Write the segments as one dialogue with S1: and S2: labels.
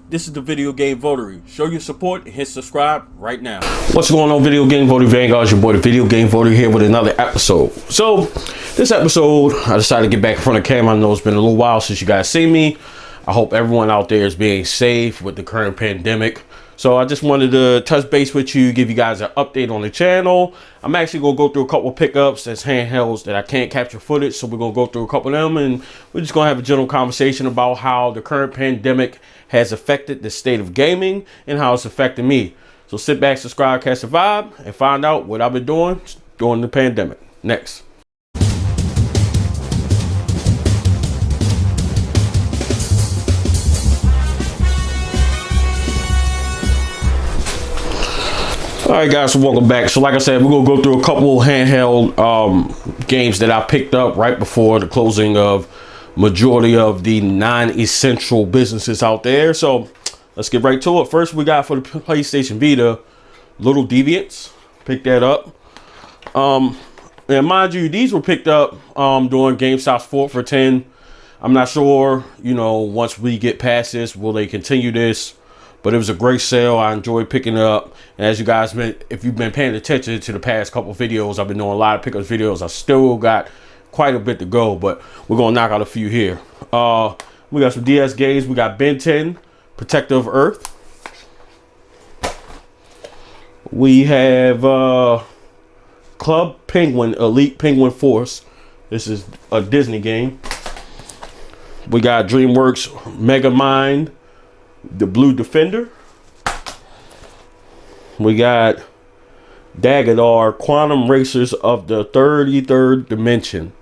S1: This is the Video Game Votary. Show your support and hit subscribe right now. What's going on, Video Game Votary Vanguard? It's your boy, the Video Game Votary, here with another episode. So, this episode, I decided to get back in front of camera. I know it's been a little while since you guys see me. I hope everyone out there is being safe with the current pandemic. So I just wanted to touch base with you, give you guys an update on the channel. I'm actually going to go through a couple of pickups that's handhelds that I can't capture footage. So we're going to go through a couple of them, and we're just going to have a general conversation about how the current pandemic has affected the state of gaming and how it's affected me. So sit back, subscribe, catch the vibe, and find out what I've been doing during the pandemic. Next. All right, guys, so welcome back. So like I said, we're going to go through a couple handheld games that I picked up right before the closing of majority of the non-essential businesses out there. So let's get right to it. First, we got for the PlayStation Vita, Little Deviants. Picked that up. And mind you, these were picked up during GameStop's 4 for $10. I'm not sure, you know, once we get past this, will they continue this? But it was a great sale. I enjoyed picking it up. And as you guys, if you've been paying attention to the past couple videos, I've been doing a lot of pickups videos. I still got quite a bit to go, but we're going to knock out a few here. We got some DS games. We got Ben 10, Protector of Earth. We have Club Penguin, Elite Penguin Force. This is a Disney game. We got DreamWorks Mega Mind, The Blue Defender. We got Dagadar, Quantum Racers of the 33rd Dimension.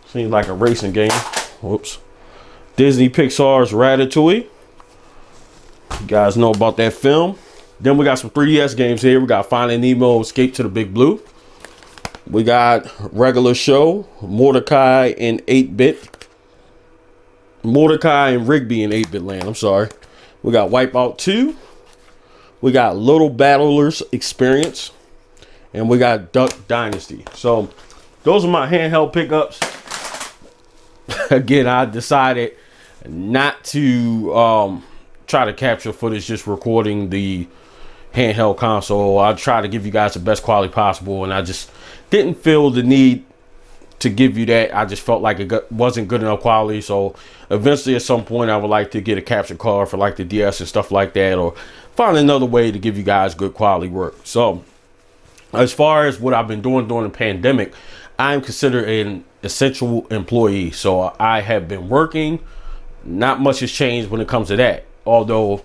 S1: Seems like a racing game. Whoops. Disney Pixar's Ratatouille. You guys know about that film. Then we got some 3DS games here. We got Finding Nemo, Escape to the Big Blue. We got Regular Show, Mordecai in 8-bit. Mordecai and Rigby in 8-bit land. I'm sorry. We got Wipeout 2. We got Little Battlers Experience. And we got Duck Dynasty. So those are my handheld pickups. Again, I decided not to try to capture footage just recording the handheld console. I try to give you guys the best quality possible, and I just didn't feel the need to give you that. I just felt like it wasn't good enough quality. So eventually at some point I would like to get a capture card for like the DS and stuff like that, or find another way to give you guys good quality work. So as far as what I've been doing during the pandemic, I'm considered an essential employee. So I have been working. Not much has changed when it comes to that. Although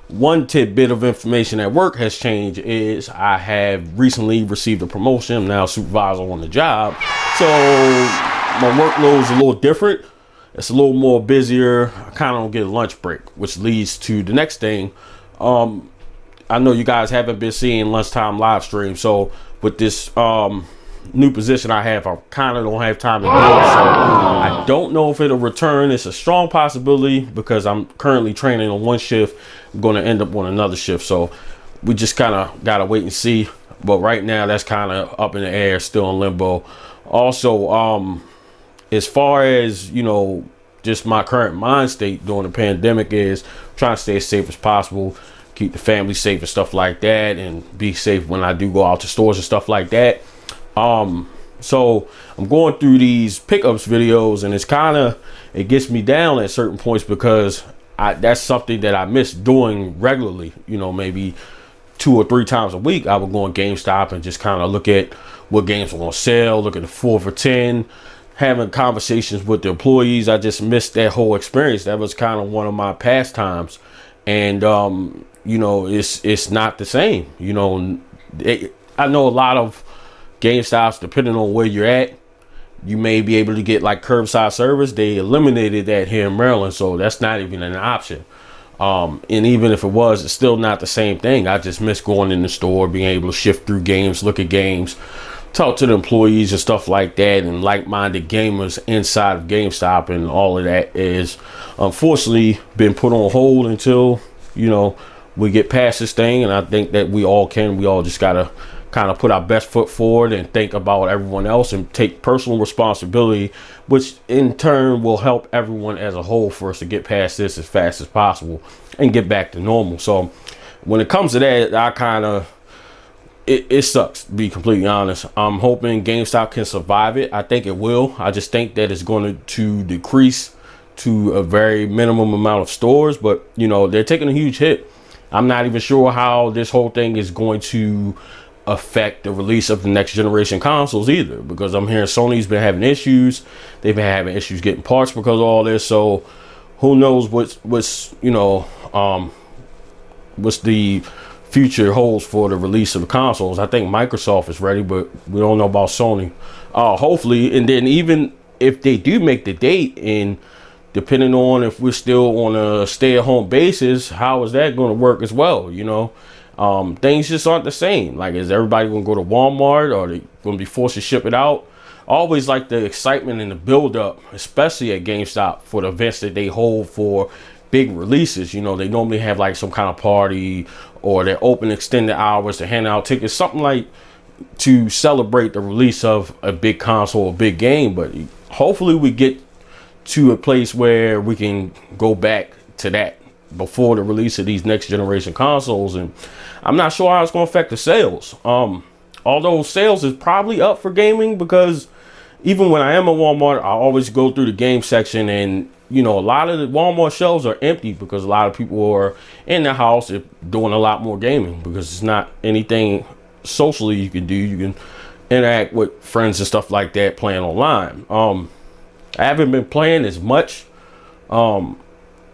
S1: one tidbit of information at work has changed is I have recently received a promotion. I'm now supervisor on the job. So my workload is a little different. It's a little more busier. I kind of don't get a lunch break, which leads to the next thing. I know you guys haven't been seeing lunchtime live stream. So with this new position I have, I kind of don't have time to do it. So I don't know if it'll return. It's a strong possibility because I'm currently training on one shift. I'm going to end up on another shift. So we just kind of got to wait and see. But right now that's kind of up in the air, still in limbo. Also, as far as, you know, just my current mind state during the pandemic is trying to stay as safe as possible, keep the family safe and stuff like that, and be safe when I do go out to stores and stuff like that. So I'm going through these pickups videos, and it gets me down at certain points because that's something that I miss doing regularly. You know, maybe 2 or 3 times a week I would go on GameStop and just kind of look at what games are on sale, look at the 4 for $10, having conversations with the employees. I just missed that whole experience. That was kind of one of my pastimes. And, you know, it's not the same. You know, I know a lot of GameStops, depending on where you're at, you may be able to get like curbside service. They eliminated that here in Maryland, so that's not even an option. And even if it was, it's still not the same thing. I just miss going in the store, being able to shift through games, look at games, talk to the employees and stuff like that, and like-minded gamers inside of GameStop. And all of that is unfortunately been put on hold until, you know, we get past this thing. And I think that we all just gotta kind of put our best foot forward and think about everyone else and take personal responsibility, which in turn will help everyone as a whole for us to get past this as fast as possible and get back to normal. So when it comes to that, I kind of, it sucks, to be completely honest. I'm hoping GameStop can survive it. I think it will. I just think that it's going to decrease to a very minimum amount of stores, but you know, they're taking a huge hit. I'm not even sure how this whole thing is going to affect the release of the next generation consoles either, because I'm hearing Sony's been having issues. They've been having issues getting parts because of all this. So who knows what's you know, what's the future holds for the release of the consoles. I think Microsoft is ready, but we don't know about Sony. Hopefully, and then even if they do make the date, and depending on if we're still on a stay-at-home basis, how is that going to work as well? You know, things just aren't the same. Like, is everybody going to go to Walmart, or are they going to be forced to ship it out? Always like the excitement and the build-up, especially at GameStop, for the events that they hold for big releases. You know, they normally have like some kind of party, or they're open extended hours to hand out tickets, something like to celebrate the release of a big console, a big game. But hopefully we get to a place where we can go back to that before the release of these next generation consoles. And I'm not sure how it's going to affect the sales. Although sales is probably up for gaming, because even when I am at Walmart, I always go through the game section, and you know, a lot of the Walmart shelves are empty because a lot of people are in the house doing a lot more gaming, because it's not anything socially you can do. You can interact with friends and stuff like that playing online. I haven't been playing as much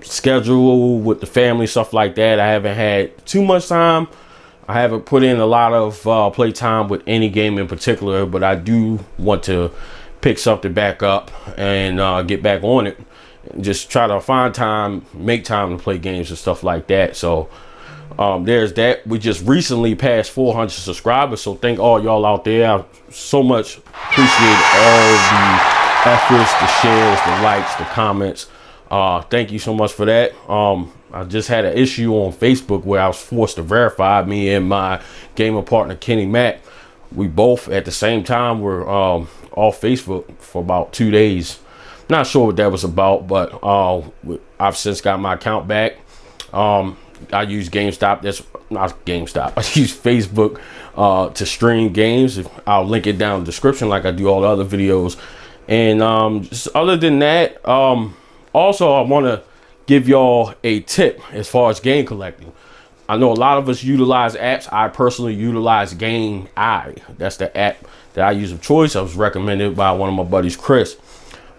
S1: schedule with the family, stuff like that. I haven't had too much time. I haven't put in a lot of play time with any game in particular, but I do want to pick something back up and get back on it. Just try to find time, make time to play games and stuff like that. So there's that. We just recently passed 400 subscribers, so thank all y'all out there. I so much appreciate all the efforts, the shares, the likes, the comments. Thank you so much for that. I just had an issue on Facebook where I was forced to verify me and my gamer partner Kenny Mack. We both at the same time were off Facebook for about 2 days. Not sure what that was about, but I've since got my account back. I use GameStop. That's not GameStop. I use Facebook to stream games. I'll link it down in the description like I do all the other videos. And just other than that, also I want to give y'all a tip as far as game collecting. I know a lot of us utilize apps. I personally utilize GameEye. That's the app that I use of choice. I was recommended by one of my buddies, Chris.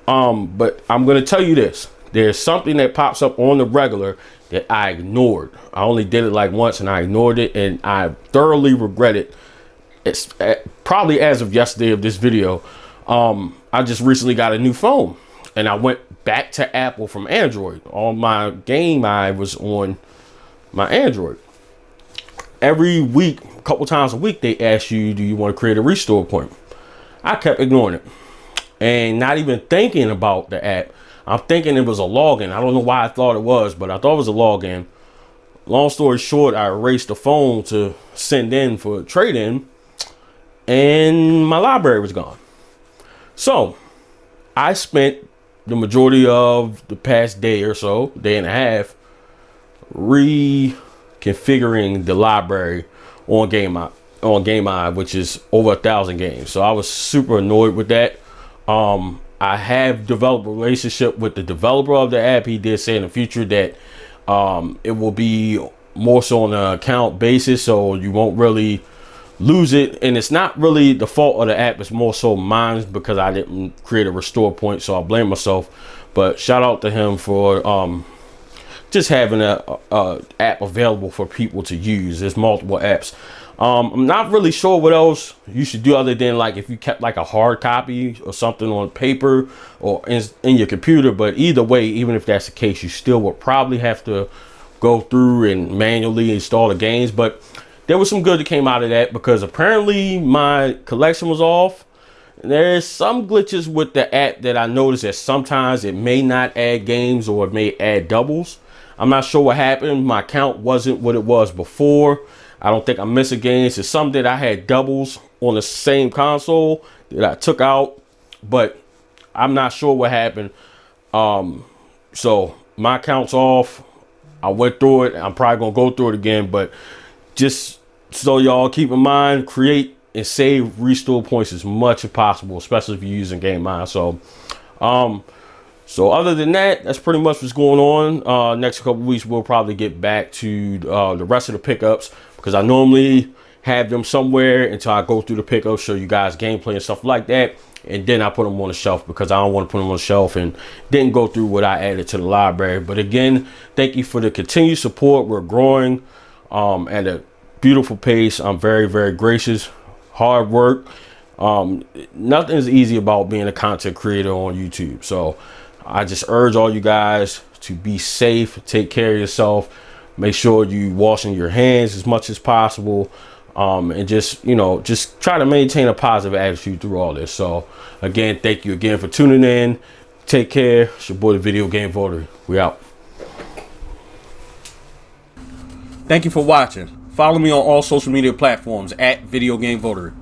S1: But I'm going to tell you this. There's something that pops up on the regular that I ignored. I only did it like once and I ignored it, and I thoroughly regret it. It's probably as of yesterday of this video. I just recently got a new phone, and I went back to Apple from Android. All my GameEye was on my Android. Every week, a couple times a week, they ask you, do you want to create a restore appointment? I kept ignoring it and not even thinking about the app. I'm thinking it was a login. I don't know why I thought it was, but I thought it was a login. Long story short, I erased the phone to send in for a trade-in, and my library was gone. So I spent the majority of the past day or so, day and a half, reconfiguring the library on GameEye, which is over 1,000 games. So I was super annoyed with that. I have developed a relationship with the developer of the app. He did say in the future that it will be more so on an account basis, so you won't really lose it. And it's not really the fault of the app, it's more so mine, because I didn't create a restore point, so I blame myself. But shout out to him for just having a app available for people to use. There's multiple apps. I'm not really sure what else you should do other than like if you kept like a hard copy or something on paper or in your computer. But either way, even if that's the case, you still would probably have to go through and manually install the games. But there was some good that came out of that, because apparently my collection was off. There's some glitches with the app that I noticed that sometimes it may not add games or it may add doubles. I'm not sure what happened. My count wasn't what it was before. I don't think I'm missing games. It's some that I had doubles on the same console that I took out, but I'm not sure what happened. So my account's off. I went through it. I'm probably gonna go through it again, but just so y'all keep in mind, create and save restore points as much as possible, especially if you're using Game Mind. So other than that, that's pretty much what's going on. Next couple weeks, we'll probably get back to the rest of the pickups, because I normally have them somewhere until I go through the pickups, show you guys gameplay and stuff like that, and then I put them on the shelf, because I don't want to put them on the shelf and didn't go through what I added to the library. But again, thank you for the continued support. We're growing at a beautiful pace. I'm very, very gracious. Hard work. Nothing is easy about being a content creator on YouTube. So I just urge all you guys to be safe, take care of yourself, make sure you washing your hands as much as possible, and just, you know, just try to maintain a positive attitude through all this. So again, thank you again for tuning in. Take care. It's your boy, the Video Game Votary. We out.
S2: Thank you for watching. Follow me on all social media platforms at Video Game Votary.